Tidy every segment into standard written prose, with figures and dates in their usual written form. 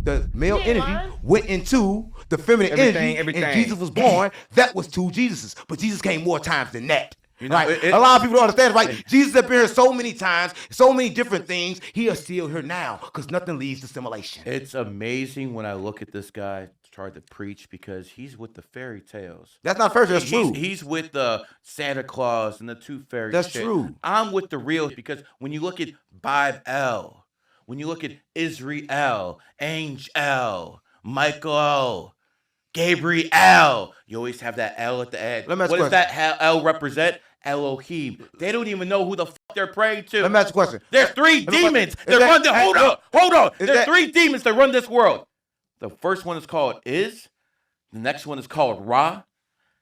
the male energy went into the feminine energy, and Jesus was born. That was two Jesuses, but Jesus came more times than that. Right? A lot of people don't understand, right? Jesus has been here so many times, so many different things. He is still here now because nothing leads to assimilation. It's amazing when I look at this guy try to preach because he's with the fairy tales. That's not fairy tales. That's true. He's with the Santa Claus and the Tooth Fairy. That's true. I'm with the real because when you look at Bible, when you look at Israel, Angel, Michael, Gabriel, you always have that L at the end. What does that L represent? Elohim. They don't even know who the fuck they're praying to. Let me ask a question. There's three demons that run the hold on. There's three demons that run this world. The first one is called Is. The next one is called Ra.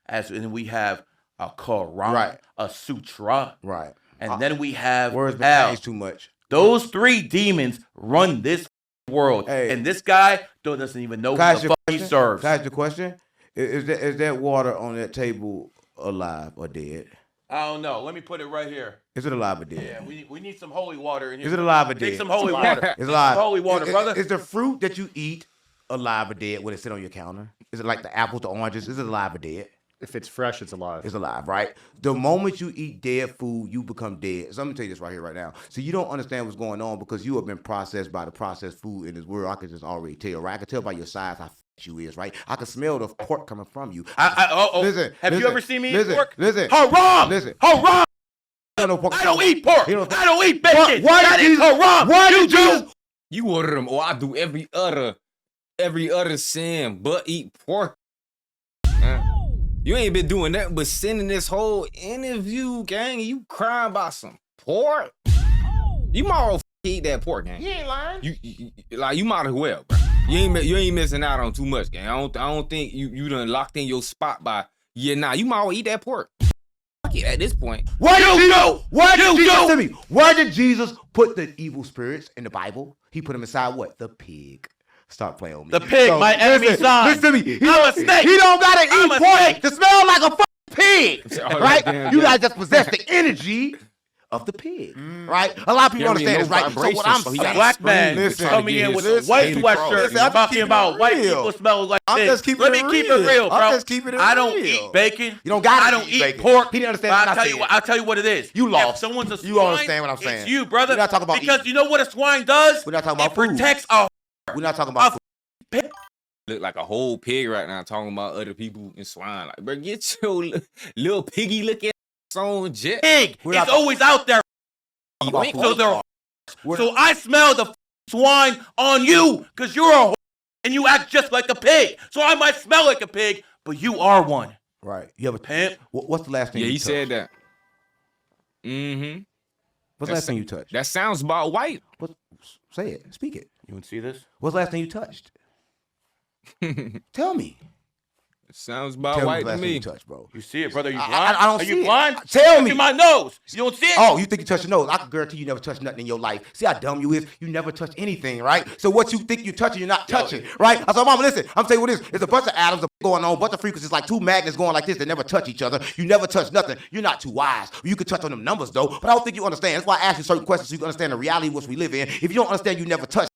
And we have a Quran, right, a Sutra. Right. And then we have words changed too much. Those three demons run this world. Hey. And this guy doesn't even know who the fuck he serves. Can I ask you a question? Is that water on that table alive or dead? I don't know. Let me put it right here. Is it alive or dead? Yeah, we need some holy water in here. Is it alive or dead? Take some holy water. It's alive. Some holy water, brother. Is the fruit that you eat alive or dead when it sit on your counter? Is it like the apples, the oranges? Is it alive or dead? If it's fresh, it's alive. It's alive, right? The moment you eat dead food, you become dead. So I'm gonna tell you this right here, right now. So you don't understand what's going on because you have been processed by the processed food in this world. I can just already tell, right? I can tell by your size how you is, right? I can smell the pork coming from you. Listen, have you ever seen me eat pork? Listen. Haram! Listen. Haram! I don't eat pork. I don't eat bacon. Why did haram? Why did Jesus? You order them, or I do every other sin but eat pork. You ain't been doing nothing but sending this whole interview, gang, and you crying about some pork. You might as well eat that pork, gang. You ain't lying. You might as well, bro. You ain't missing out on too much, gang. I don't think you done locked in your spot by you might as well eat that pork. Fuck it at this point. Why did Jesus put the evil spirits in the Bible? He put them inside what? The pig. Stop playing with me. The pig, my enemy son. Listen to me. I'm a snake. He don't gotta eat pork to smell like a fucking pig, right? You guys just possess the energy of the pig, right? A lot of people understand this, right? So what I'm saying, black man coming in with a white sweatshirt talking about white people smell like this. Let me keep it real, bro. I'm just keeping it real. I don't eat bacon. You don't gotta I don't eat pork. He didn't understand what I said. I'll tell you what it is. You lost. If someone's a swine, you understand what I'm saying. It's you, brother. We're not talking about because you know what a swine does? We're not talking about food. It protects our. We're not talking about food. Look like a whole pig right now talking about other people and swine. Like, bro, get your little piggy looking on jet. Pig. It's always out there. So I smell the swine on you because you're a and you act just like a pig. So I might smell like a pig, but you are one. Right. You have a pimp. What's the last thing you touched? Yeah, he said that. Mm-hmm. What's the last thing you touched? That sounds about white. Say it. Speak it. You want to see this? What's the last thing you touched? Tell me. It sounds about white to me. You touch, bro. You see it, brother? Are you blind? I don't see it. Are you blind? Tell me. In my nose. You don't see it? Oh, you think you touch your nose? I can guarantee you never touched nothing in your life. See how dumb you is? You never touched anything, right? So what you think you're touching, you're not touching, right? I said, Mama, listen. I'm telling you what it is. It's a bunch of atoms going on, a bunch of frequencies, like two magnets going like this that never touch each other. You never touch nothing. You're not too wise. You can touch on them numbers, though, but I don't think you understand. That's why I ask you certain questions so you can understand the reality of which we live in. If you don't understand, you never touch.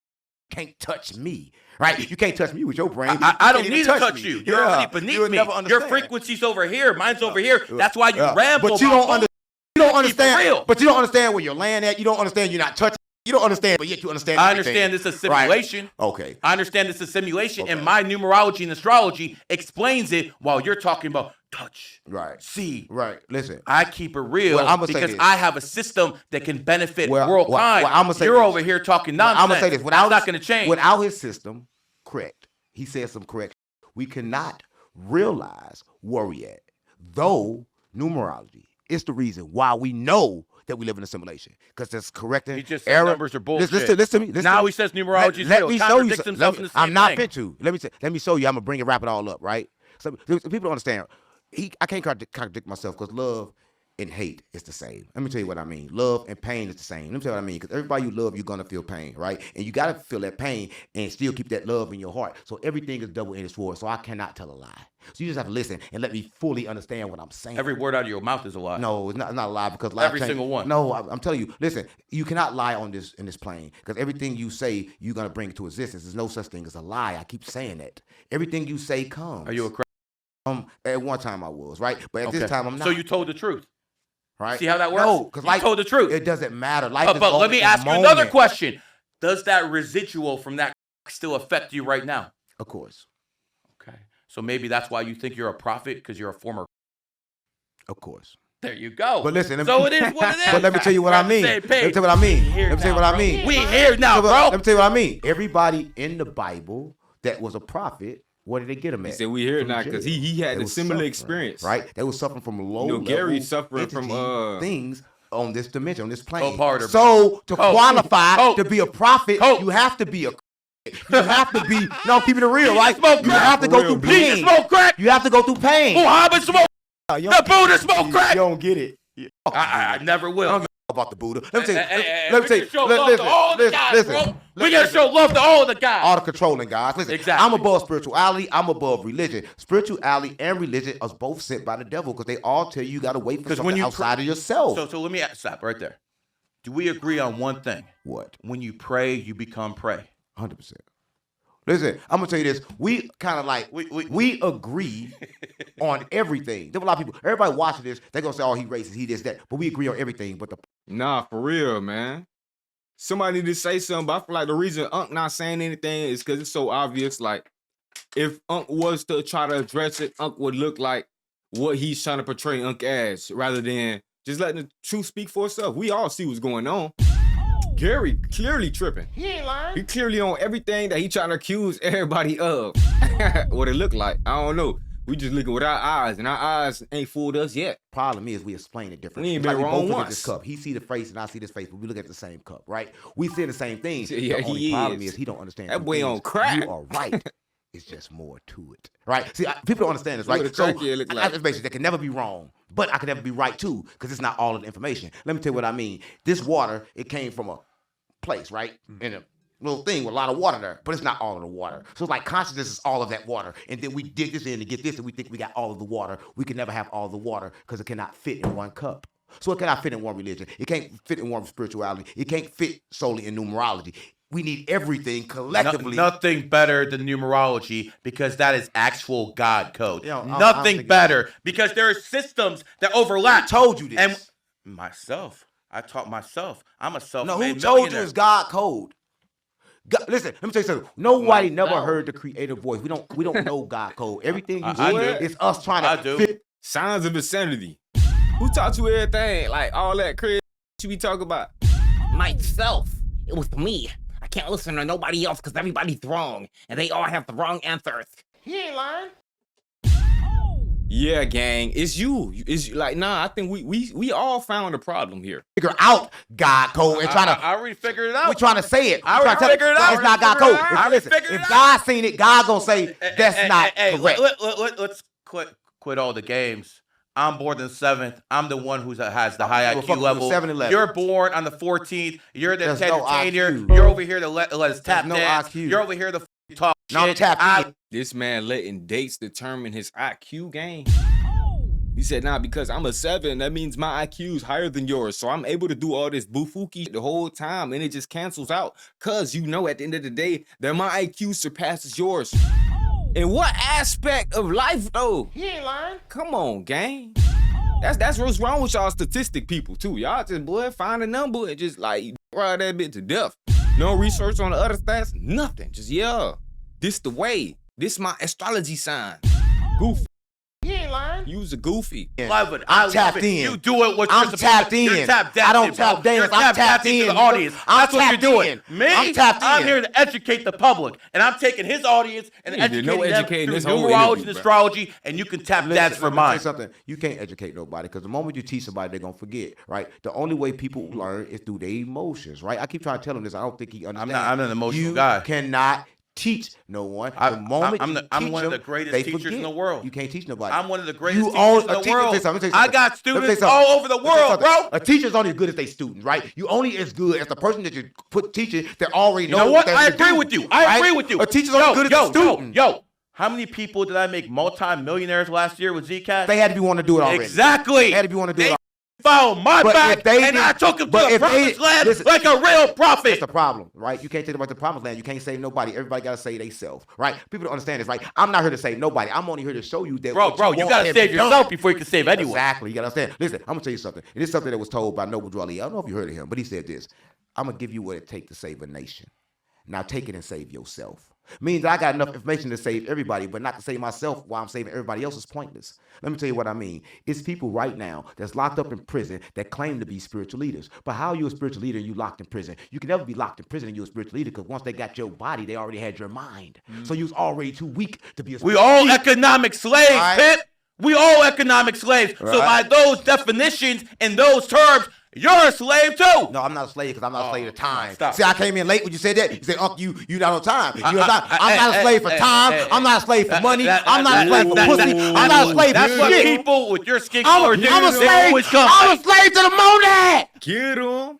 You can't touch me. Right? You can't touch me with your brain. I don't need to touch you. You're already beneath me. Your frequency's over here. Mine's over here. That's why you ramble. But you don't understand. But you don't understand where you're laying at. You don't understand you're not touching. You don't understand, but yet you understand. I understand this is a simulation. Right. Okay. I understand this is a simulation, and my numerology and astrology explains it while you're talking about touch. Right. See. Right. Listen. I keep it real because I have a system that can benefit worldkind. I'm gonna say you're over here talking nonsense. I'm gonna say this. That's not gonna change. Without his system, correct. He said some correction. We cannot realize where we at. Though numerology is the reason why we know that we live in a simulation. Because that's correcting. He just said numbers are bullshit. Listen to me. Now he says numerology is real. Let me show you something. I'm not fit to. Let me show you. I'm gonna wrap it all up, right? So people don't understand. I can't contradict myself because love and hate is the same. Let me tell you what I mean. Love and pain is the same. Let me tell you what I mean. Because everybody you love, you're going to feel pain, right? And you got to feel that pain and still keep that love in your heart. So everything is double-edged sword. So I cannot tell a lie. So you just have to listen and let me fully understand what I'm saying. Every word out of your mouth is a lie. No, it's not a lie because life Every single one. No, I'm telling you. Listen, you cannot lie on this in this plane because everything you say, you're going to bring it to existence. There's no such thing as a lie. I keep saying that. Everything you say comes. Are you a crack? At one time I was, right? But at this time I'm not. So you told the truth. Right? See how that works? No, because you told the truth. It doesn't matter. Life is but let me ask you moment. another question. Does that residual from that still affect you right now? Of course. Okay. So maybe that's why you think you're a prophet, because you're a former. Of course. There you go. But listen, so it is what it is. But let me tell you what I mean. Let me tell you what I mean. Let me tell you what I mean. We here now, bro. Let me tell you what I mean. Everybody in the Bible that was a prophet, where did they get him at? He said we here now because he had a similar experience. Right? They were suffering from low Gary suffering from things on this dimension, on this plane. So to qualify to be a prophet, you have to be a you have to be keep it real, right? You have to go through pain. Jesus smoke crack. You have to go through pain. Muhammad smoke. The Buddha smoke crack. You don't get it. I never will. About the Buddha. Let me tell you. Let me show love to all the guys, bro. We gotta show love to all the guys. All the controlling guys. Listen, exactly. I'm above spirituality. I'm above religion. Spirituality and religion are both sent by the devil because they all tell you gotta wait for something outside of yourself. So let me stop right there. Do we agree on one thing? What? When you pray, you become prey. 100%. Listen, I'm gonna tell you this. We kind of like we agree on everything. There's a lot of people. Everybody watching this, they're gonna say, "Oh, he racist, he this, that." But we agree on everything. But nah, for real, man. Somebody need to say something. But I feel like the reason Unc not saying anything is because it's so obvious. Like, if Unc was to try to address it, Unc would look like what he's trying to portray Unc as, rather than just letting the truth speak for itself. We all see what's going on. Gary clearly tripping. he ain't lying. He clearly on everything that he trying to accuse everybody of. What it look like, I don't know. We just looking with our eyes, and our eyes ain't fooled us yet. Problem is, we explain it differently. We ain't been wrong both look once. at this cup. He see the face, and I see this face, but we look at the same cup, right? We see the same thing. Yeah, the only he problem is. is he don't understand. That boy on crack. You are right. It's just more to it, right? See, people don't understand this, right? What a crackhead look like. Basically, they can never be wrong, but I can never be right too, because it's not all of the information. Let me tell you what I mean. This water, it came from a place, right? In a little thing with a lot of water there, but it's not all of the water. So it's like consciousness is all of that water, and then we dig this in to get this, and we think we got all of the water. We can never have all the water because it cannot fit in one cup. So it cannot fit in one religion. It can't fit in one spirituality. It can't fit solely in numerology. We need everything collectively. Nothing better than numerology, because that is actual God code. Nothing better, because there are systems that overlap. Who told you this? And myself. I taught myself. I'm a self-made No, who told you millionaire. it's God code? God, listen, let me tell you something. Nobody never heard the creative voice. We don't know God code. Everything you I say do. is us trying to fit. Signs of insanity. Who taught you everything? Like all that crazy you be talking about? Myself. It was me. I can't listen to nobody else because everybody's wrong, and they all have the wrong answers. He ain't lying. Yeah, gang, it's you. It's like, nah. I think we all found a problem here. Figure out God code and trying to. I already figured it out. We're trying to say it. I We're already trying to figured it out. It's not God I already code. figured it out. Listen, I figured if it God seen it, God gonna say that's not correct. Let's quit all the games. I'm born the 7th. I'm the one who has the high IQ level. 7-11. You're born on the 14th. You're the There's no entertainer. IQ. You're over here to let us tap no dance. IQ. You're over here to talk No, I'm shit. tapped in. This man letting dates determine his IQ game. He said, nah, because I'm a 7, that means my IQ is higher than yours. So I'm able to do all this bufuki the whole time, and it just cancels out. Cause you know at the end of the day that my IQ surpasses yours. In what aspect of life though? He ain't lying. Come on, gang. That's what's wrong with y'all statistic people too. Y'all just find a number and just like ride that bit to death. No research on the other stats, nothing. Just this the way. This my astrology sign. Goofy. He ain't lying. Use a goofy. Love it. I'm I tapped love it. in. You do it. What I'm you're supposed tapped to. You're in. tapped I don't dancing, tap bro. dance. You're I'm tapped dancing to in. the audience. I'm That's what you're tapped doing. in. Me, I'm tapped I'm in. here to educate the public, and I'm taking his audience and You ain't did no educating them educating through this whole numerology interview, and bro. astrology, and you can tap dance for Let me mine. tell you something. You can't educate nobody because the moment you teach somebody, they're gonna forget, right? The only way people learn is through their emotions, right? I keep trying to tell him this. I don't think he understands. I'm an emotional you guy. Cannot teach no one. I'm The moment I'm you one teach of the them, greatest they teachers in forget. the world. You can't teach nobody. I'm one of the greatest teachers own, in the a teacher, world. let me tell you I something. got Let me students tell you all over the something. Let me tell you world, bro. something. A teacher's only as good as they students, right? You only as good as the person that you put teaching that already You know what? that I they agree do, with you. right? I agree with you. A teacher's only good as the student. Yo. How many people did I make multi-millionaires last year with Zcash? They had to be wanting to do it already. Exactly. They had to be wanting to do it already. Found my But back, if they and I didn't- took him to but the if they- promised land listen, like a real prophet. That's the problem, right? You can't take them about the promised land. You can't save nobody. Everybody got to save themselves, right? People don't understand this, right? I'm not here to save nobody. I'm only here to show you that. Bro, what you want got to can save be done. yourself before you can save anyone. Exactly. You got to understand. Listen, I'm going to tell you something. It is something that was told by Noble Drew Ali. I don't know if you heard of him, but he said this. I'm going to give you what it takes to save a nation. Now take it and save yourself. Means that I got enough information to save everybody, but not to save myself while I'm saving everybody else is pointless. Let me tell you what I mean. It's people right now that's locked up in prison that claim to be spiritual leaders. But how are you a spiritual leader and you locked in prison? You can never be locked in prison and you're a spiritual leader because once they got your body, they already had your mind. So you was already too weak to be a spiritual We all leader. economic slaves, Right. Pip. We all economic slaves. So by Right. those definitions and those terms, you're a slave too. No, I'm not a slave because I'm not a slave to time. stop. See, I came in late when you said that. You said, Uncle, you not on time. You on time. I'm not a slave for time. I'm not a slave for money. I'm not a slave for pussy. I'm not a slave That's for what shit. people with your skin color do. I'm a They slave. always come. I'm a slave to the monad. Get him.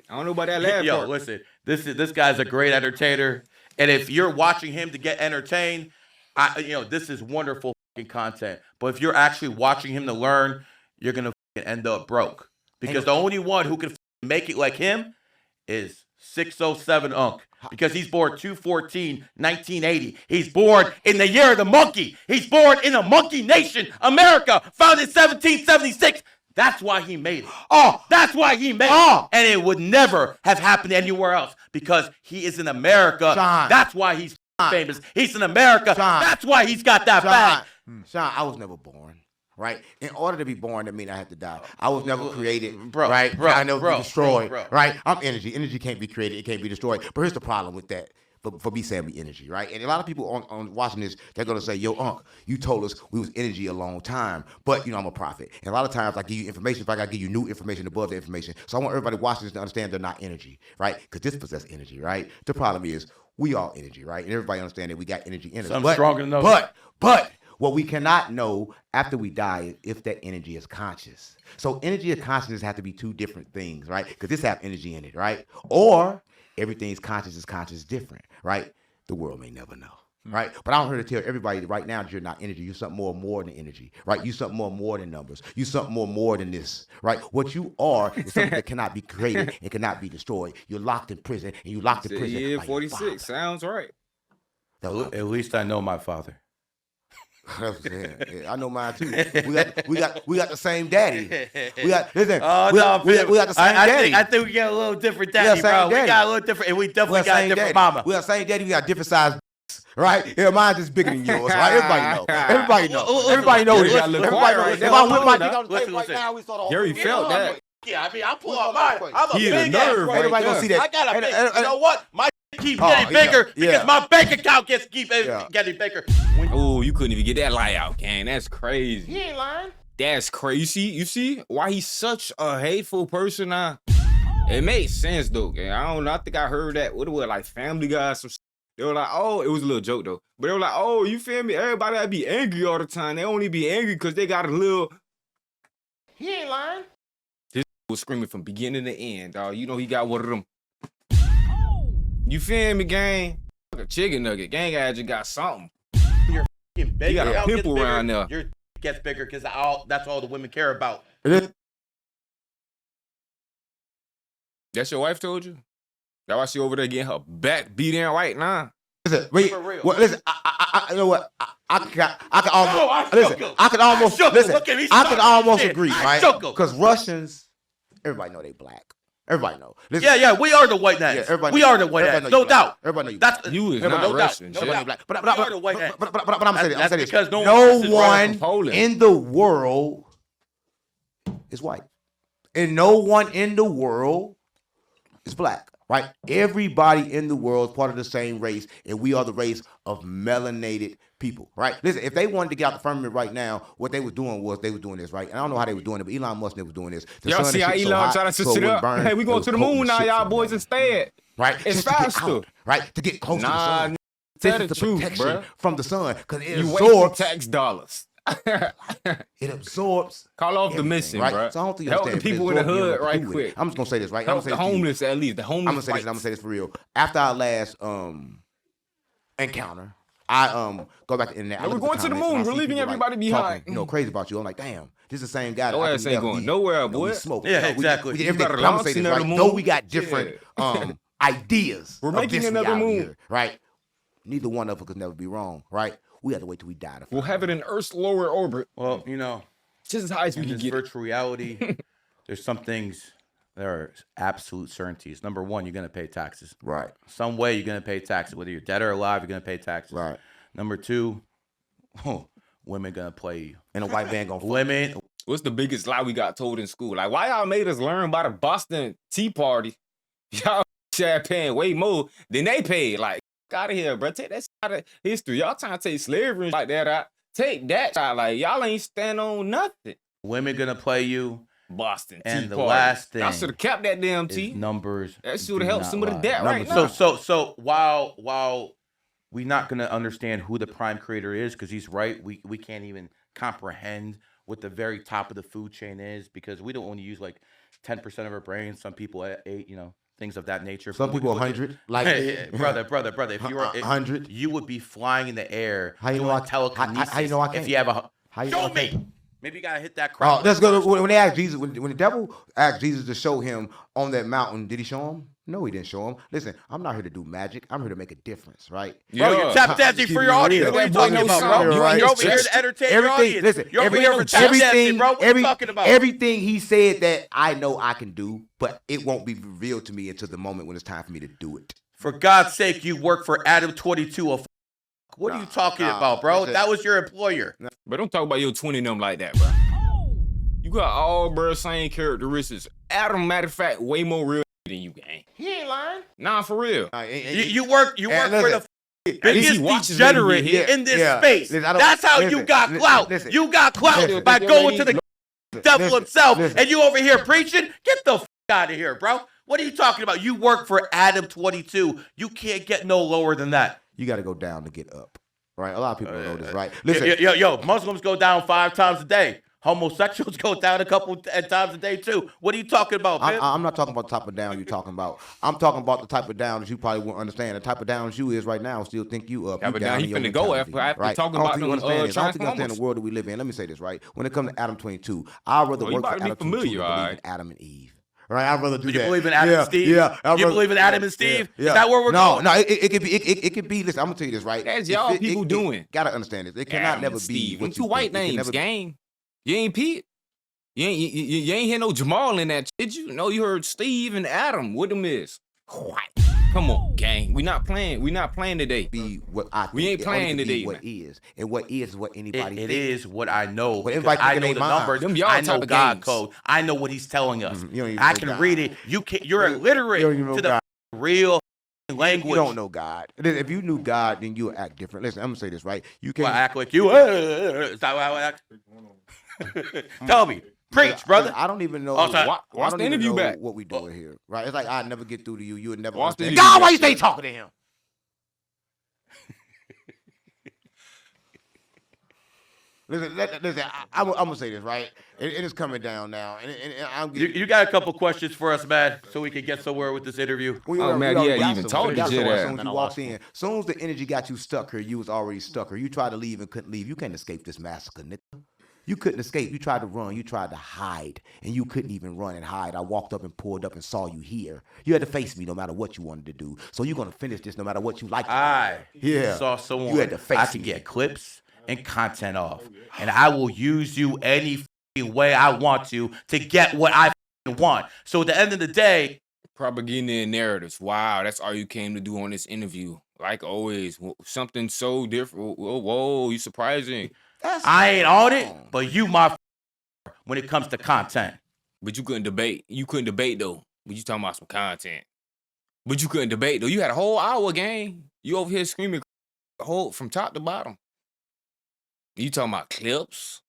I don't know about that last Yo, part. listen, this guy's a great entertainer, and if you're watching him to get entertained, this is wonderful fucking content. But if you're actually watching him to learn, you're gonna fucking end up broke because the only one who can fucking make it like him is 607 Unc. Because he's born 2/14/1980. He's born in the year of the monkey. He's born in a monkey nation, America, founded in 1776. That's why he made it. Oh, That's why he made Oh. it. And it would never have happened anywhere else because he is in America. Sean. That's why he's famous. He's in America. Sean. That's why he's got that bag. Sean, I was never born. Right? In order to be born, that means I have to die. I was never created, Bro, right? bro, I never bro, be destroyed, bro. right? I'm energy. Energy can't be created. It can't be destroyed. But here's the problem with that. For me saying we energy, right? And a lot of people on watching this, they're gonna say, "Yo, Unc, you told us we was energy a long time, but I'm a prophet." And a lot of times I give you information, if I gotta give you new information above the information. So I want everybody watching this to understand they're not energy, right? Because this possesses energy, right? The problem is we all energy, right? And everybody understand that we got energy in us. Some stronger than others. But what we cannot know after we die is if that energy is conscious. So energy and consciousness have to be two different things, right? Because this have energy in it, right? Or everything's conscious is different, right? The world may never know, right? But I'm here to tell everybody that right now that you're not energy. You're something more than energy, right? You're something more than numbers. You're something more than this, right? What you are is something that cannot be created and cannot be destroyed. You're locked in prison, and you locked in prison. Yeah, by your 46. Sounds right. father. At least I know my father. Yeah, I know mine too. We got the same daddy. We got listen. Oh, we, no, got, we got the same daddy. I think we got a little different got daddy, same bro. We daddy. got a little different, and we We definitely got a same different daddy. mama. We got the same daddy. We got different size, right? Yeah, mine's just bigger than yours, right? Everybody know. Everybody know. Everybody know this. got a little Everybody know quiet this. right If now. I whip my Listen, dick on the listen, table right listen. now, we saw the whole. Gary felt that. Yeah, I mean, I pull out mine. I'm a He had a big ass nerve bro. right Everybody gonna there. see that. I got a And- big. and- You know what? My keeps Oh, getting yeah, bigger yeah. because my bank account keep Yeah. getting bigger. When Oh, you couldn't even get that lie out, gang. That's crazy. He ain't lying. That's crazy. You see why he's such a hateful person now? It made sense though, gang. I don't know. I think I heard that. What it was like Family Guy, some shit. They were like, oh, it was a little joke though. But they were like, oh, you feel me? Everybody that be angry all the time. They only be angry because they got a little. He ain't lying. Was screaming from beginning to end, dog. You know he got one of them. You feel me, gang? Like a chicken nugget. Gang guy just got something. getting bigger, You got a your pimple around there. Your gets bigger because that's all the women care about. That's your wife told you? That's why she over there getting her back beat in right now. Listen, wait. For real. Well, listen. You know what? I can almost Oh, I listen. shook him. I can almost I shook him. listen. Look at me, I can son. almost Shit, agree, I right? shook him. Because Russians, everybody know they black. Everybody know. Listen, Yeah, we are the white knights. everybody we know- are the white everybody knights, know no you black. doubt. Everybody know you That's black. You is Everybody not no Russian. doubt, shit. no Everybody doubt. black. But We are the white hats. I'm saying this. I'm That's saying this. because no No one- this is one from Poland. in the world is white, and no one in the world is black. right? Everybody in the world is part of the same race, and we are the race of melanated people, right? Listen, if they wanted to get out the firmament right now, what they was doing this, right? And I don't know how they were doing it, but Elon Musk never was doing this. The Y'all sun see and how shit so Elon hot, trying to so switch it it wouldn't up? burn. Hey, we It going was to the coating moon now, shit y'all from boys, them, instead. right? It's Just to get faster. out, right? To get close to the Nah, sun. tell This the is truth, protection bruh. from the sun, because it You wasting absorbs. tax dollars. It absorbs. Call off the everything, mission, right? bro. So I don't think you Help the understand, people but in the absorb, you don't know hood what to right do with it. quick. I'm just gonna say this, right? Help the homeless at least. The I'm homeless. gonna say this. I'm gonna say this for real. After our last encounter, I go back to the internet. No, I look we're at going to the comments, and moon. I We're see leaving people, everybody behind. talking, crazy about you. I'm like, damn, this is the same guy. Your that I ass think ain't left going me. nowhere, We boy. smoke. Yeah, exactly. We You everything. better I'm gonna launch say this, another right? moon. Though we got different ideas. We're of making this another reality moon. here, right? Neither one of us could never be wrong, right? We have to wait till we die to We'll find have it in Earth's lower orbit. Well, you know, Just as high as we in can this get it. virtual reality, there's some things that are absolute certainties. Number one, you're gonna pay taxes. Right. Some way you're gonna pay taxes. Whether you're dead or alive, you're gonna pay taxes. Right. Number two, women gonna play you. And a white man gonna fuck. Women. What's the biggest lie we got told in school? Like, why y'all made us learn about the Boston Tea Party? Y'all paying way more than they paid. Like, out of here, bro. Take that shit out of history. Y'all trying to take slavery like that out. Take that out. Like, y'all ain't stand on nothing. Women gonna play you. Boston Tea And the Party. last Y'all thing should have kept that damn is tea. numbers. That should do have helped not some of the lie. debt right Numbers- now. So while we're not gonna understand who the prime creator is, because he's right, we can't even comprehend what the very top of the food chain is, because we don't only use like 10% of our brains. Some people at 8, things of that nature. Some But we people can look at- 100. Like Hey, brother. If you were 100. you would be flying in the air. How you know doing I- telekinesis how you know I if can't? you have a How you know show I can't? me. Maybe you gotta hit that crowd. Let's go to when they asked Jesus, when the devil asked Jesus to show him on that mountain, did he show him? No, he didn't show him. Listen, I'm not here to do magic. I'm here to make a difference, right? Bro, you're tap dancing for your audience. What are you talking about, bro? You're right. You're over here to entertain your audience. Listen, You're over here for tap dancing, bro. What are you talking about? Everything he said that I know I can do, but it won't be revealed to me until the moment when it's time for me to do it. For God's sake, you work for Adam 22. What are you talking about, bro? listen. That was your employer. But don't talk about your 20 and them like that, bro. You got all, bro, same characteristics. Adam, matter of fact, way more real than you, gang. He ain't lying. Nah, for real. You work for the He biggest watches degenerate me get hit. in this Yeah. space. Listen, I don't- That's how you listen, got listen, clout. listen. You got clout Listen. by going to the devil Listen, himself, listen. and you over here preaching. Get the out of here, bro. What are you talking about? You work for Adam 22. You can't get no lower than that. You got to go down to get up, right? A lot of people don't know this, right? Listen, Yo, Muslims go down 5 times a day. Homosexuals go down a couple times a day too. What are you talking about, man? I'm not talking about the type of down you're talking about. I'm talking about the type of down that you probably won't understand. The type of down you is right now still think you up. Yeah, You but down now he in your finna go mentality, after right? talking I don't about think them, you understand this. I don't think you understand Transformers. the world that we live in. Let me say this, right? When it comes to Adam 22, I'd rather Oh, you work about for to be Adam 22 familiar, than believe alright. in Adam and Eve. Right, I'd rather do You that. believe in Adam and Steve? Yeah, You believe in Adam and Steve? Is that where we're going? No, it could be. It could be. Listen, I'm gonna tell you this, right? That's If y'all people doing. Gotta understand this. It cannot Adam never and be. Steve. what Them two you white think. It can names, never be- gang. You ain't Pete. You ain't hear no Jamal in that. Did you? No, you heard Steve and Adam. What them is? What? Come on, gang. We not playing. We not playing today. Be what I. We ain't think. It only playing can be today, What man. is and what is what anybody. It thinks. is what I know. But because everybody I thinking know they the mind. numbers. Them y'all I type know of God games. code. I know what He's telling us. You don't even I know can God. read it. You can. You're illiterate You don't even know to the God. real language. You don't know God. If you knew God, then you would act different. Listen, I'm gonna say this, right? You Well, can't I act like you. Is that how I act? Tell me, preach, brother. I don't even know. Oh, sorry. Watch I don't the even interview know back. what we doing here, right? It's like I'd never get through to you. You would never. Watch the understand. interview God, why back. you stay talking to him? Listen. I'm gonna say this, right? It is coming down now, and I'm You got a couple questions for us, man, so we can get somewhere with this interview. Oh, man, already yeah, got you even somewhere. talked We to got Jed somewhere ass. As soon as you walked in, as soon as the energy got you stuck here, you was already stuck here. You tried to leave and couldn't leave. You can't escape this massacre, nigga. You couldn't escape. You tried to run. You tried to hide, and you couldn't even run and hide. I walked up and pulled up and saw you here. You had to face me no matter what you wanted to do. So you're gonna finish this no matter what you like. I Yeah. saw someone. You had to face I can me. get clips and content off, and I will use you any way I want to get what I want. So at the end of the day, Propaganda and narratives. Wow, that's all you came to do on this interview. Like always, something so different. Whoa, you surprising. I ain't on it, but you my when it comes to content. But you couldn't debate. You couldn't debate though. But you talking about some content. But you couldn't debate though. You had a whole hour game. You over here screaming whole from top to bottom. You talking about clips?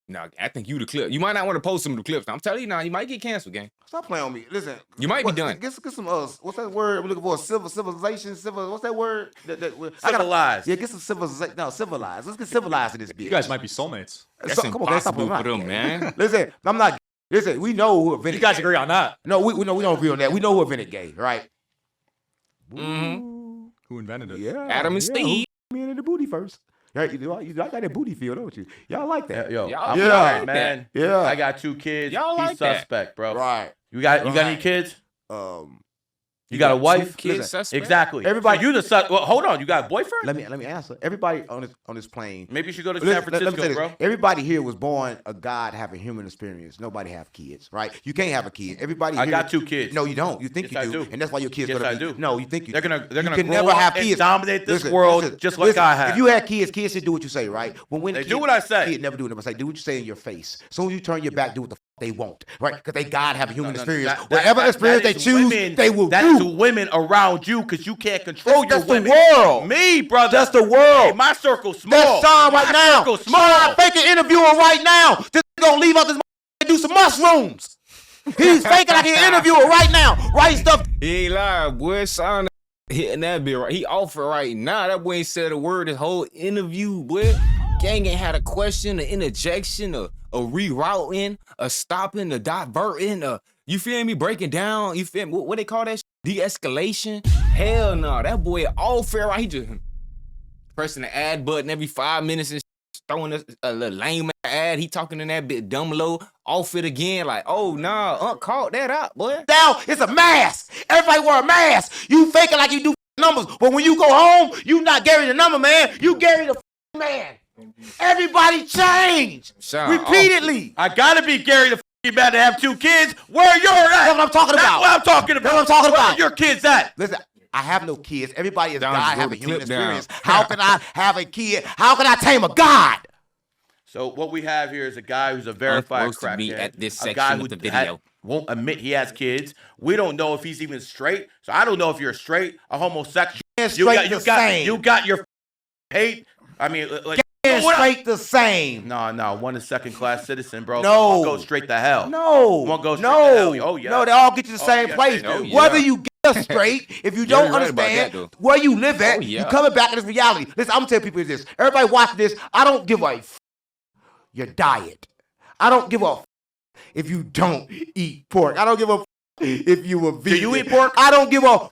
No, I think you the clip. You might not want to post some of the clips. I'm telling you now, you might get canceled, gang. Stop playing on me. Listen, You might be done. Get some what's that word we're looking for? Civilization. What's that word? Civilized. Yeah, get some civilization. No, civilized. Let's get civilized in this bitch. You guys might be soulmates. That's Come on, guys, stop impossible playing for around. them, man. Listen, I'm not. Listen, we know who invented. You guys gay. agree on that? No, we don't agree on that. We know who invented gay, right? Mm-hmm. Who invented it? Yeah, Adam and Steve. Who me in the booty first. Right, you got that booty feel, don't you? Y'all like that? Yo, Y'all I'm like married, that. man. Yeah. I got 2 kids. Y'all He's like that. suspect, bro. Right. You got any Right. kids? You You got a Two wife? kids Listen, suspect? Exactly. Everybody- So you the well, hold on. You got a boyfriend? Let me answer. Everybody on this plane. Maybe you should go to Listen, San let me Francisco, say this. bro. Everybody here was born a God having human experience. Nobody have kids, right? You can't have a kid. Everybody. I here, got 2 kids. No, you don't. You think Yes, you I do, do. and that's why your kids. Yes, gonna I be, do. No, you think you. They're gonna you can grow never up have and kids. dominate this world just like I have. If you had kids should do what you say, right? When They kids, do what I say. Kids never do what I say. Do what you say in your face. As soon as you turn your back, do what the they won't, right? Because they God have a human experience. Whatever experience they choose, they will That's do. the women around you because you can't control That's your the women. world. Me, brother. That's the world. Hey, my circle's small. That's Sean right My now. circle's small. Sean faking interviewing right now. This gonna leave out this and do some mushrooms. He's faking like an interviewer right now. Right stuff. He ain't lying, boy. Son hitting that bit right. He off it right now. That boy ain't said a word this whole interview, boy. Gang ain't had a question, an interjection, a rerouting, a stopping, a diverting, you feel me? Breaking down. You feel me? What they call that shit? De-escalation? Hell no. That boy all fair right. He just pressing the ad button every 5 minutes and throwing a little lame ad. He talking in that bit dumb low. Off it again. Like, oh, nah. Caught that out, boy. Now it's a mask. Everybody wear a mask. You faking like you do numbers, but when you go home, you not Gary the number man. You Gary the man. Everybody change Sean, repeatedly. I gotta be Gary the man to have 2 kids. Where you're at? That's what I'm talking That's about. what I'm talking about. That's what I'm talking Where about. your kids at? Listen, I have no kids. Everybody is Down, God go having the human clip down. experience. How can I have a kid? How can I tame a God? So what we have here is a guy who's a verified Supposed to be crackhead. at this a section guy of who the video. won't admit he has kids. We don't know if he's even straight. So I don't know if you're straight, a homosexual. Straight the same. You got your hate. I mean, like It's straight the same. No, one is 2nd-class citizen, bro. No. One goes straight to hell. No. One goes straight no. to hell. Oh, yeah. No, they all get you the same yeah, place. they do. Oh, yeah. Whether you get us straight, if you don't you're right about understand that, though. where you live at, Oh, yeah. you coming back to this reality. Listen, I'm gonna tell people this. Everybody watching this, I don't give a your diet. I don't give a if you don't eat pork. I don't give a if you a vegan. Do you eat pork? I don't give a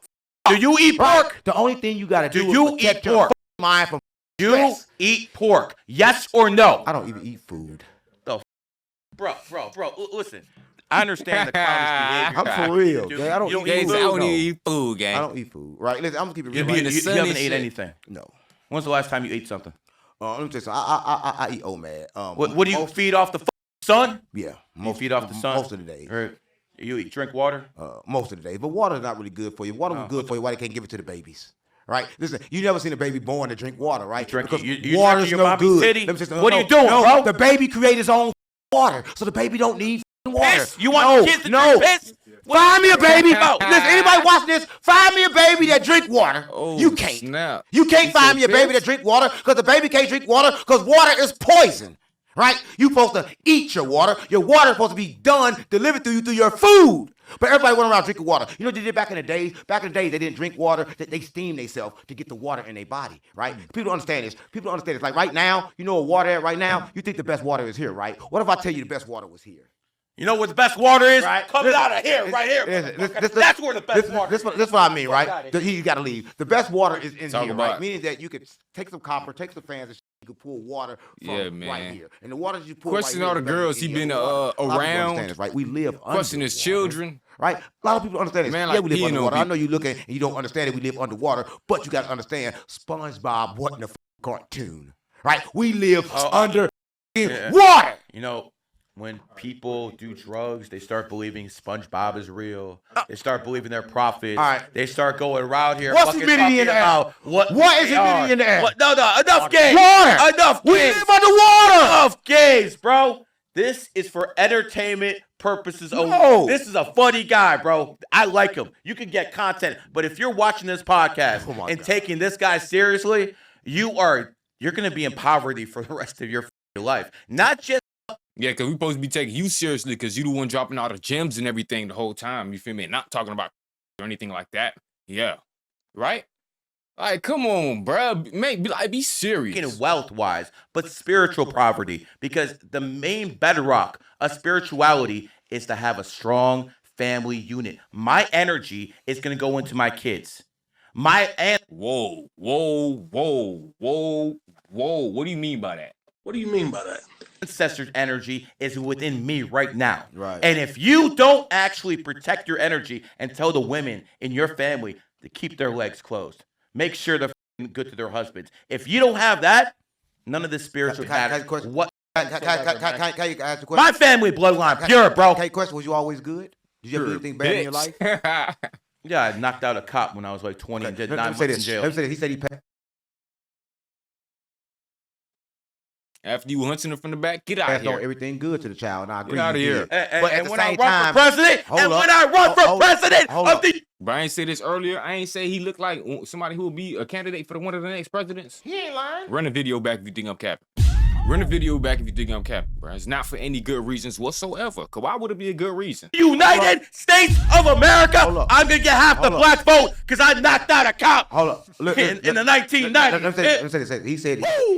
Do you eat pork? The only thing you gotta do, Do is you protect eat your pork? mind from You stress. eat pork? Yes or no? I don't even eat food. Bro, listen. I understand the clownish behavior. I'm for real. You- gang. I don't you eat Gang food. said, I don't no. even eat food, gang. I don't eat food. Right? Listen, I'm gonna keep it You, real. you, right? you sun haven't and ate shit. anything. No. When's the last time you ate something? Let me tell you something. I eat OMAD. What do you feed off the sun? Yeah. You feed off the sun? Most of the days. Or you drink water? Most of the days. But water's not really good for you. Water was good for you. Why they can't give it to the babies? Right? Listen, you never seen a baby born to drink water, right? drink- because you water's drinking your no mommy's good. titty? Let me just- What are you doing, bro? The baby creates his own water, so the baby don't need water. Piss? You want kids to drink piss? Find me a baby. about? Listen, anybody watching this, find me a baby that drink water. Oh, You can't. snap. You can't You find said me a baby piss? that drink water because the baby can't drink water because water is poison. Right? You supposed to eat your water. Your water is supposed to be delivered to you through your food. But everybody went around drinking water. You know what they did back in the days? Back in the days, they didn't drink water. They steamed themselves to get the water in their body, right? People don't understand this. People don't understand this. Like right now, you know what water at right now? You think the best water is here, right? What if I tell you the best water was here? You know what the best water is? Right. Coming Listen, out of here, right here. That's where the best water is. This what I mean, Fuck right? outta You got to leave. The best water is in Talk here, about right? it. Meaning that you could take some copper, take some fans, and you could pull water from Yeah, right man. here. And the water that you pull Question right all here the is better girls than he any been other water. A lot of people around. understand this, right? We live Question his underwater, children. right? A lot of people understand this. Man, Yeah, like we live peeing on underwater. I people. know you looking and you don't understand it. We live underwater, but you got to understand SpongeBob wasn't a cartoon, right? We live under water. You know, when people do drugs, they start believing SpongeBob is real. They start believing their prophets. All right. They start going around here. What's fucking humidity in the talking air? about What is they humidity are. in the air? No, enough games. Water. Enough We games. live underwater. Enough games, bro. This is for entertainment purposes. No. Oh, this is a funny guy, bro. I like him. You can get content, but if you're watching this podcast and taking this guy seriously, you're gonna be in poverty for the rest of your life. Not just Yeah, because we supposed to be taking you seriously because you the one dropping all the gems and everything the whole time. You feel me? Not talking about or anything like that. Yeah. Right? Like, come on, bro. Be serious. wealth-wise, but spiritual poverty. Because the main bedrock of spirituality is to have a strong family unit. My energy is gonna go into my kids. Whoa. What do you mean by that? What do you mean by that? Ancestors' energy is within me right now. Right. And if you don't actually protect your energy and tell the women in your family to keep their legs closed, make sure they're good to their husbands. If you don't have that, none of this spiritual matters. What? Can you ask a question? My family bloodline pure, bro. Can you question? Was you always good? Did you ever do anything bad in your life? Yeah, I knocked out a cop when I was like 20 and did 9 months in jail. Let me say this. He said he passed. After you hunting him from the back, get out of here. Everything good to the child, and I agree. Get out of here. But at the when I same run time, for president, of the But I ain't say this earlier. I ain't say he looked like somebody who will be a candidate for one of the next presidents. He ain't lying. Run the video back if you think I'm capping. Run the video back if you think I'm capping, bro. It's not for any good reasons whatsoever. Cause why would it be a good reason? United States of America, I'm gonna get half the black vote because I knocked out a cop Hold up. in the 1990s. Let me say this.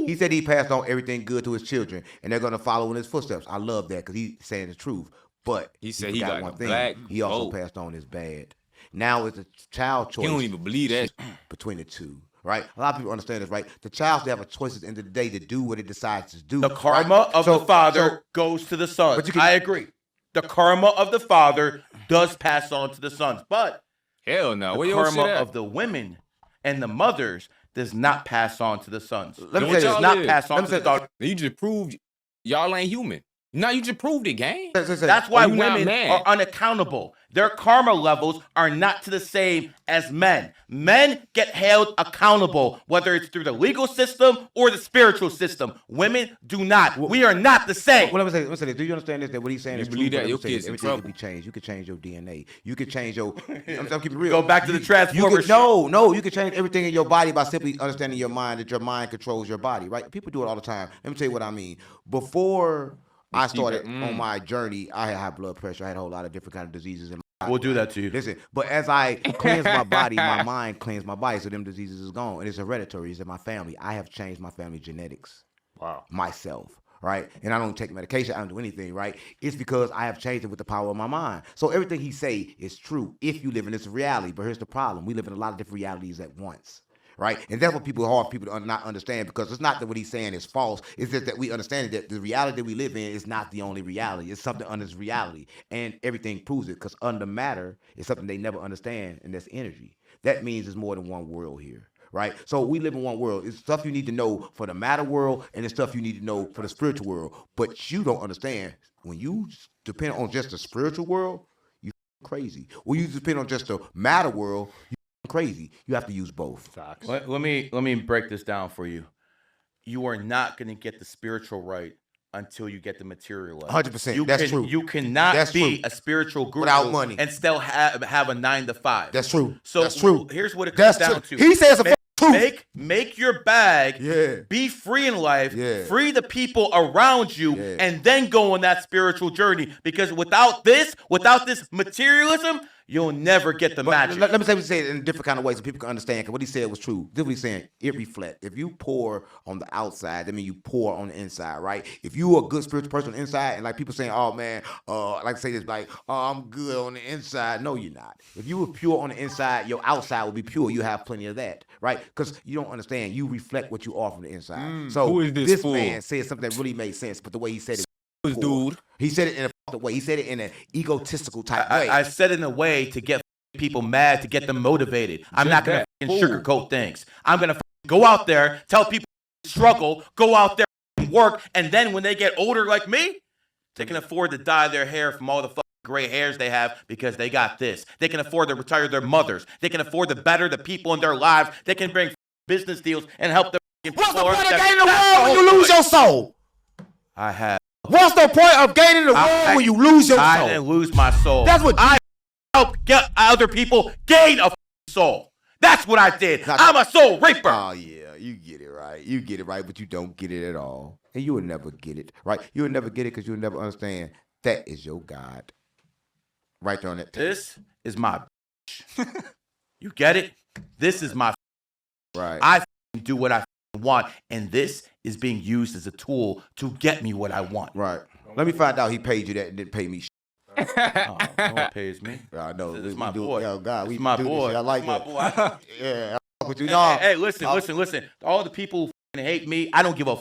He said he passed on everything good to his children, and they're gonna follow in his footsteps. I love that because he's saying the truth. But He said he forgot got one a thing. black He also vote. passed on his bad. Now it's a child choice. He don't even believe that. Between the two. Right? A lot of people understand this, right? The child still have a choice at the end of the day to do what it decides to do. The karma of the father goes to the son. But you can- I agree. The karma of the father does pass on to the sons, but Hell no. the Where karma your of the women and the mothers does not pass on to the sons. Let me What say y'all this. Not is? pass on Let me to the say- daughter. You just proved y'all ain't human. No, you just proved it, gang. That's why you not women mad? are unaccountable. Their karma levels are not to the same as men. Men get held accountable, whether it's through the legal system or the spiritual system. Women do not. We are not the same. Well, let me say this. Do you understand this? That what he's saying You is believe true, that but your let me say kids in this, everything trouble. can be changed. You can change your DNA. You can change your. I'm keeping it real. Go back to the You Transformers. can, no. You can change everything in your body by simply understanding your mind. That your mind controls your body. Right? People do it all the time. Let me tell you what I mean. Before I started on my journey, I had high blood pressure. I had a whole lot of different kind of diseases in my body. We'll do that to you. Listen, but as I cleanse my body, my mind cleansed my body, so them diseases is gone. And it's hereditary. It's in my family. I have changed my family genetics. Wow. Myself, right? And I don't take medication. I don't do anything, right? It's because I have changed it with the power of my mind. So everything he say is true if you live in this reality. But here's the problem. We live in a lot of different realities at once. Right, and that's what hard people to not understand, because it's not that what he's saying is false. It's just that we understand that the reality that we live in is not the only reality. It's something under this reality, and everything proves it. Because under matter is something they never understand, and that's energy. That means there's more than one world here, right? So we live in one world. It's stuff you need to know for the matter world, and it's stuff you need to know for the spiritual world. But you don't understand when you depend on just the spiritual world, you crazy. When you depend on just the matter world, you crazy. You have to use both. Let me break this down for you. You are not going to get the spiritual right until you get the material right. 100%. That's true. You cannot That's be true. a spiritual guru Without money. and still have a 9 to 5. That's true. So that's true. Here's what it comes That's down true. to. He says the truth. Make your bag. Yeah. Be free in life. Yeah. Free the people around you, Yeah. and then go on that spiritual journey. Because without this materialism, you'll never get the magic. Let me say it in a different kind of way so people can understand. Because what he said was true. This is what he's saying. It reflects. If you pour on the outside, that means you pour on the inside, right? If you are a good spiritual person on the inside, and like people saying, "Oh man," like say this, like, "Oh, I'm good on the inside." No, you're not. If you were pure on the inside, your outside will be pure. You have plenty of that, right? Because you don't understand. You reflect what you are from the inside. So who is this fool? man said something that really made sense, but the way he said it. This dude. He said it in a fucked way. He said it in an egotistical type way. I said it in a way to get people mad, to get them motivated. I'm not going to sugarcoat things. I'm going to go out there, tell people struggle, go out there and work, and then when they get older like me, they can afford to dye their hair from all the fucking gray hairs they have because they got this. They can afford to retire their mothers. They can afford to better the people in their lives. They can bring business deals and help them. What's the point of gaining the world when you lose your soul? I have What's the point of gaining the world when you lose your I soul? didn't lose my soul. That's what I help get other people gain a soul. That's what I did. I'm a soul reaper. Oh yeah, you get it right. You get it right, but you don't get it at all, and you will never get it right. You will never get it because you will never understand that is your God. Right there on that. This is my. You get it? This is my. Right. I do what I want, and this is being used as a tool to get me what I want. Right. Let me find out he paid you that and didn't pay me. Oh, no one pays me. I know. This is my boy. Oh God, we It's my do boy. This shit. I like My that. boy. Yeah. I fuck with you. No. Hey, listen. All the people who hate me, I don't give a.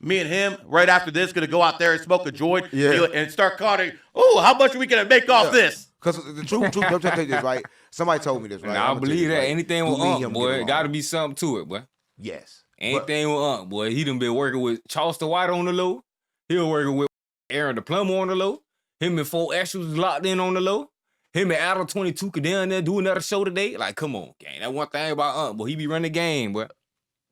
Me and him, right after this, gonna go out there and smoke a joint and start calling. Oh, how much are we gonna make off this? Because the truth, I'm trying to tell you this, right? Somebody told me this, right? Nah, I believe that. Anything with Believe him, Unc, boy, get got to along. be something to it, boy. Yes. Anything with Unc, boy. He done been working with Charleston White on the low. He was working with Aaron the Plumber on the low. Him and 4 Extras was locked in on the low. Him and Adam 22 could down there do another show today. Like, come on, gang. That one thing about Unc, boy. He be running the game, boy.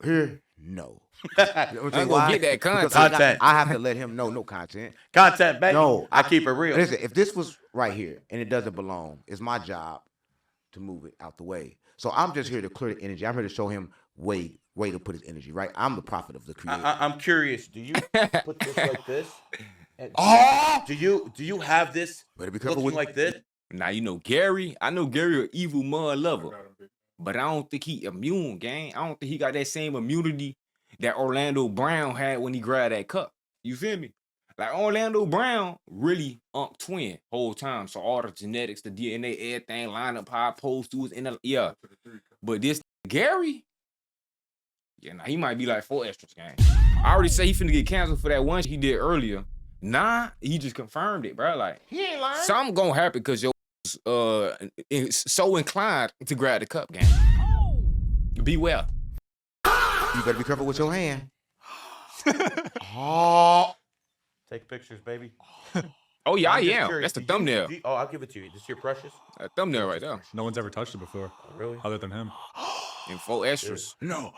Here, no. I ain't gonna get that content. Content. I have to let him know no content. Content, baby. No, I keep it real. Listen, if this was right here and it doesn't belong, it's my job to move it out the way. So I'm just here to clear the energy. I'm here to show him way to put his energy, right? I'm the prophet of the creator. I'm curious. Do you put this like this? And Oh! Do you have this Better be careful looking with like this? Now, you know, Gary, I know Gary an evil mud lover. But I don't think he immune, gang. I don't think he got that same immunity that Orlando Brown had when he grabbed that cup. You feel me? Like Orlando Brown really Unc twin whole time. So all the genetics, the DNA, everything lined up how I posed to his inner, yeah. But this Gary, yeah, now he might be like 4 Extras, gang. I already say he finna get canceled for that one he did earlier. Nah, he just confirmed it, bro. Like, He ain't lying. something gonna happen because your is so inclined to grab the cup, gang. Beware. You better be careful with your hand. Oh. Take pictures, baby. Oh yeah, I I'm just am. curious. That's the Do you- thumbnail. do you- I'll give it to you. This is your precious? That thumbnail right there. No one's ever touched it before, Really? other than him. And 4 Extras. No.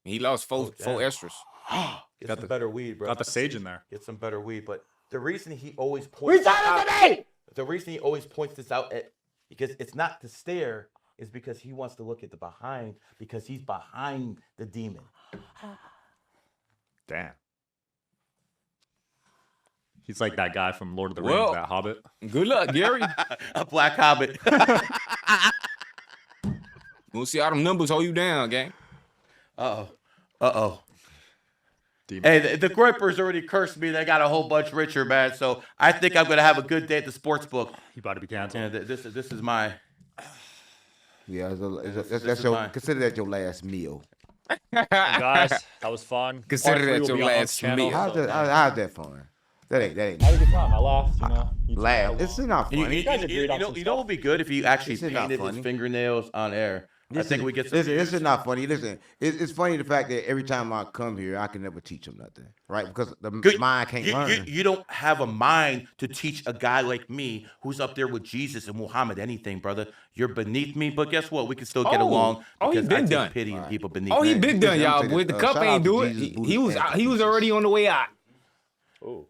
He lost four damn. Extras. Get Got some the- better weed, bro. Got the sage in there. Get some better weed. But the reason he always points We started today. the reason he always points this out at because it's not to stare, is because he wants to look at the behind because he's behind the demon. Damn. He's like that guy from Lord of the Well- Rings, that Hobbit. Good luck, Gary. A black hobbit. We'll see how them numbers hold you down, gang. Uh-oh. Demon. Hey, the Gripers already cursed me. They got a whole bunch richer, man. So I think I'm gonna have a good day at the sports book. He about to be canceled. And this is my. Yeah, This that's is your mine. consider that your last meal. Guys, that was fun. Consider Part three that will your be on Unc's last channel, meal. How's so- how's that fun? That ain't I had a good time. I laughed, you know. You laugh. took It's that long. not You, funny. you, guys you, agreed on know, some you know what would be good if he actually This is not painted his funny. fingernails on air. I think we get some. This is not funny. Listen, it's funny the fact that every time I come here, I can never teach him nothing, right? Because the Good. mind can't learn. You don't have a mind to teach a guy like me who's up there with Jesus and Muhammad anything, brother. You're beneath me, but guess what? We can still get Oh. along Oh, he because I been take done. pity in people beneath Oh, me. he been done, Listen, y'all. I'm Boy, the saying, cup shout ain't out do to it. Jesus, Buddha, He was and he was Jesus. already on the way out. Oh.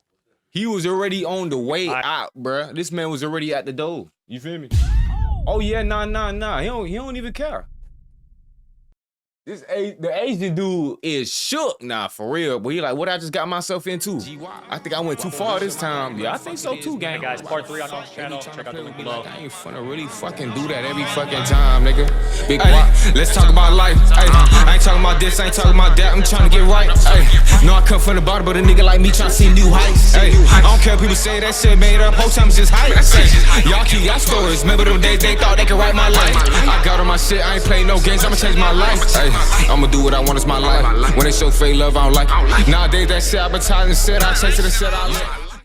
He was already on the way I- out, bruh. This man was already at the door. You feel me? Oh yeah, nah. He don't even care. The Asian dude is shook now, for real. But he like, what I just got myself into? I think I went too far this time. Yeah, I think so too, gang. Hey guys, part 3 on Unc's channel. Check out the link below. I ain't finna really fucking do that every fucking time, nigga. Big Guap, let's talk about life. Ay, I ain't talking about this, I ain't talking about that. I'm trying to get right. Ay, no, I come from the bottom, but a nigga like me trying to see new heights. Ay, I don't care if people say that shit made up. Whole time it's just hype. Ay, y'all keep y'all stories. Remember them days they thought they could write my life. I got on my shit, I ain't playing no games. I'ma change my life. Ay, I'ma do what I want, it's my life. When they show fake love, I don't like it. Nowadays that shit advertising shit, I chase it and shit I like.